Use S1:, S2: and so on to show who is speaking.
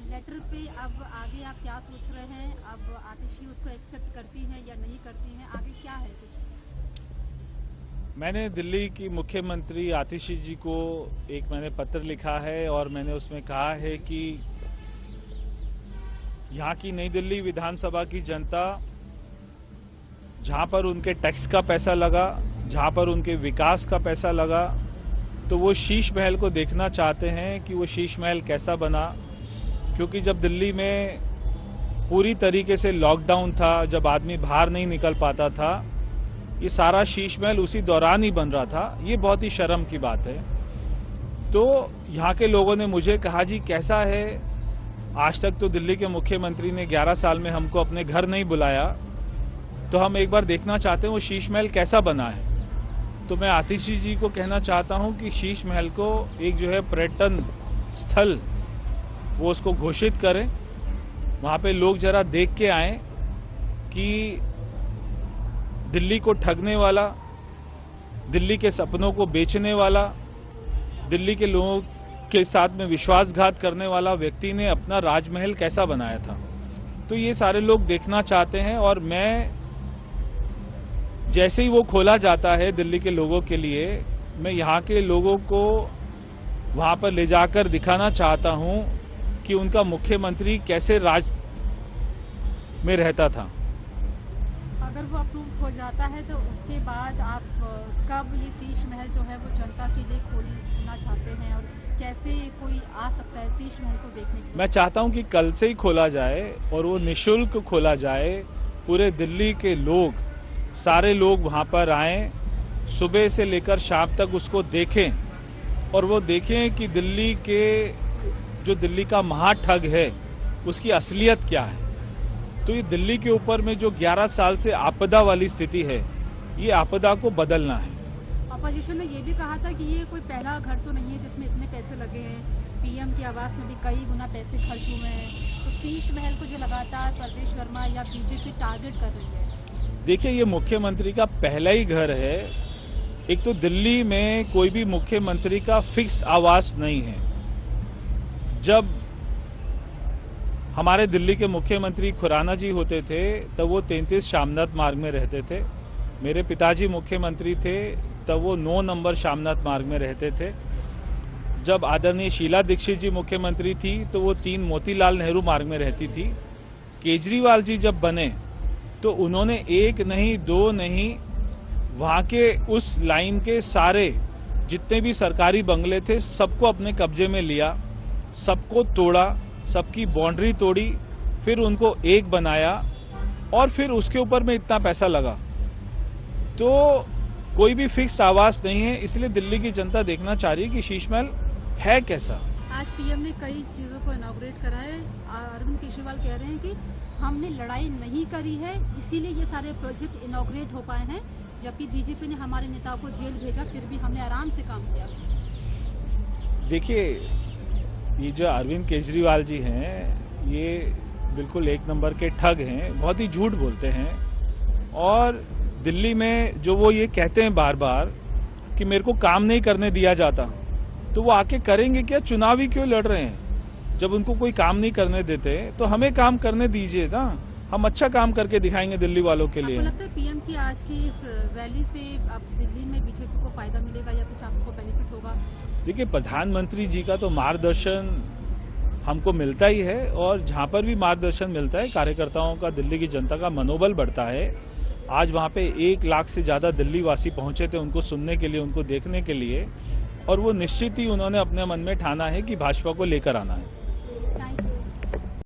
S1: Letter पे अब आगे आप क्या सोच रहे हैं? अब आतिशी उसको एक्सेप्ट करती हैं या नहीं करती हैं? आगे क्या है कुछ?
S2: मैंने दिल्ली की मुख्यमंत्री आतिशी जी को मैंने पत्र लिखा है और मैंने उसमें कहा है कि यहाँ की नई दिल्ली विधानसभा की जनता जहाँ पर उनके टैक्स का पैसा लगा, जहाँ पर उनके विकास का पैसा लगा, तो वो शीश महल को देखना चाहते हैं कि वो शीश महल कैसा बना। क्योंकि जब दिल्ली में पूरी तरीके से लॉकडाउन था, जब आदमी बाहर नहीं निकल पाता था, ये सारा शीश महल उसी दौरान ही बन रहा था। ये बहुत ही शर्म की बात है। तो यहाँ के लोगों ने मुझे कहा, जी कैसा है, आज तक तो दिल्ली के मुख्यमंत्री ने 11 साल में हमको अपने घर नहीं बुलाया, तो हम एक बार देखना चाहते हैं वो शीश महल कैसा बना है। तो मैं आतिशी जी को कहना चाहता हूं कि शीश महल को एक जो है पर्यटन स्थल वो उसको घोषित करें, वहां पे लोग जरा देख के आए कि दिल्ली को ठगने वाला, दिल्ली के सपनों को बेचने वाला, दिल्ली के लोगों के साथ में विश्वासघात करने वाला व्यक्ति ने अपना राजमहल कैसा बनाया था। तो ये सारे लोग देखना चाहते हैं और मैं जैसे ही वो खोला जाता है दिल्ली के लोगों के लिए, मैं यहाँ के लोगों को वहाँ पर ले जाकर दिखाना चाहता हूँ कि उनका मुख्यमंत्री कैसे राज में रहता था।
S1: अगर वो अप्रूव हो जाता है तो उसके बाद आप कब ये शीश महल जो है वो जनता के लिए खोलना चाहते हैं और कैसे कोई आ सकता है शीश महल को देखने के लिए?
S2: मैं चाहता हूँ कि कल से ही खोला जाए और वो निःशुल्क खोला जाए। पूरे दिल्ली के लोग, सारे लोग वहाँ पर आएं, सुबह से लेकर शाम तक उसको देखें और वो देखें कि दिल्ली के जो दिल्ली का महाठग है उसकी असलियत क्या है। तो ये दिल्ली के ऊपर में जो 11 साल से आपदा वाली स्थिति है, ये आपदा को बदलना है।
S1: अपोजिशन ने ये भी कहा था कि ये कोई पहला घर तो नहीं है जिसमें इतने पैसे लगे हैं, पीएम की आवास में भी कई गुना पैसे खर्च हुए हैं। तो शीश महल को जो लगातार परवेश वर्मा या बीजेपी टारगेट कर रही है।
S2: देखिए, ये मुख्यमंत्री का पहला ही घर है। एक तो दिल्ली में कोई भी मुख्यमंत्री का फिक्स्ड आवास नहीं है। जब हमारे दिल्ली के मुख्यमंत्री खुराना जी होते थे तब वो 33 शामनाथ मार्ग में रहते थे। मेरे पिताजी मुख्यमंत्री थे तब वो 9 नंबर शामनाथ मार्ग में रहते थे। जब आदरणीय शीला दीक्षित जी मुख्यमंत्री थी तो वो 3 मोतीलाल नेहरू मार्ग में रहती थी। केजरीवाल जी जब बने तो उन्होंने 1 नहीं 2 नहीं, वहाँ के उस लाइन के सारे जितने भी सरकारी बंगले थे सबको अपने कब्जे में लिया, सबको तोड़ा, सबकी बाउंड्री तोड़ी, फिर उनको एक बनाया और फिर उसके ऊपर में इतना पैसा लगा। तो कोई भी फिक्स आवास नहीं है, इसलिए दिल्ली की जनता देखना चाह रही है कि शीश महल है कैसा।
S1: आज पीएम ने कई चीजों को इनॉग्रेट करा है। अरविंद केजरीवाल कह रहे हैं कि हमने लड़ाई नहीं करी है, इसीलिए ये सारे प्रोजेक्ट इनॉग्रेट हो पाए हैं, जबकि बीजेपी ने हमारे नेताओं को जेल भेजा, फिर भी हमने आराम से काम किया।
S2: देखिए, ये जो अरविंद केजरीवाल जी हैं, ये बिल्कुल 1 नंबर के ठग हैं, बहुत ही झूठ बोलते हैं। और दिल्ली में जो वो ये कहते हैं बार बार कि मेरे को काम नहीं करने दिया जाता, तो वो आके करेंगे क्या? चुनाव ही क्यों लड़ रहे हैं? जब उनको कोई काम नहीं करने देते तो हमें काम करने दीजिए ना, हम अच्छा काम करके दिखाएंगे दिल्ली वालों के लिए।
S1: आपको लगता है पीएम की आज की इस रैली से अब दिल्ली में बीजेपी को फायदा मिलेगा या कुछ आपको बेनिफिट होगा? देखिए,
S2: प्रधानमंत्री जी का तो मार्गदर्शन हमको मिलता ही है और जहाँ पर भी मार्गदर्शन मिलता है, कार्यकर्ताओं का, दिल्ली की जनता का मनोबल बढ़ता है। आज वहाँ पे 1 लाख से ज़्यादा दिल्ली वासी पहुँचे थे उनको सुनने के लिए, उनको देखने के लिए, और वो निश्चित ही उन्होंने अपने मन में ठाना है कि भाजपा को लेकर आना है।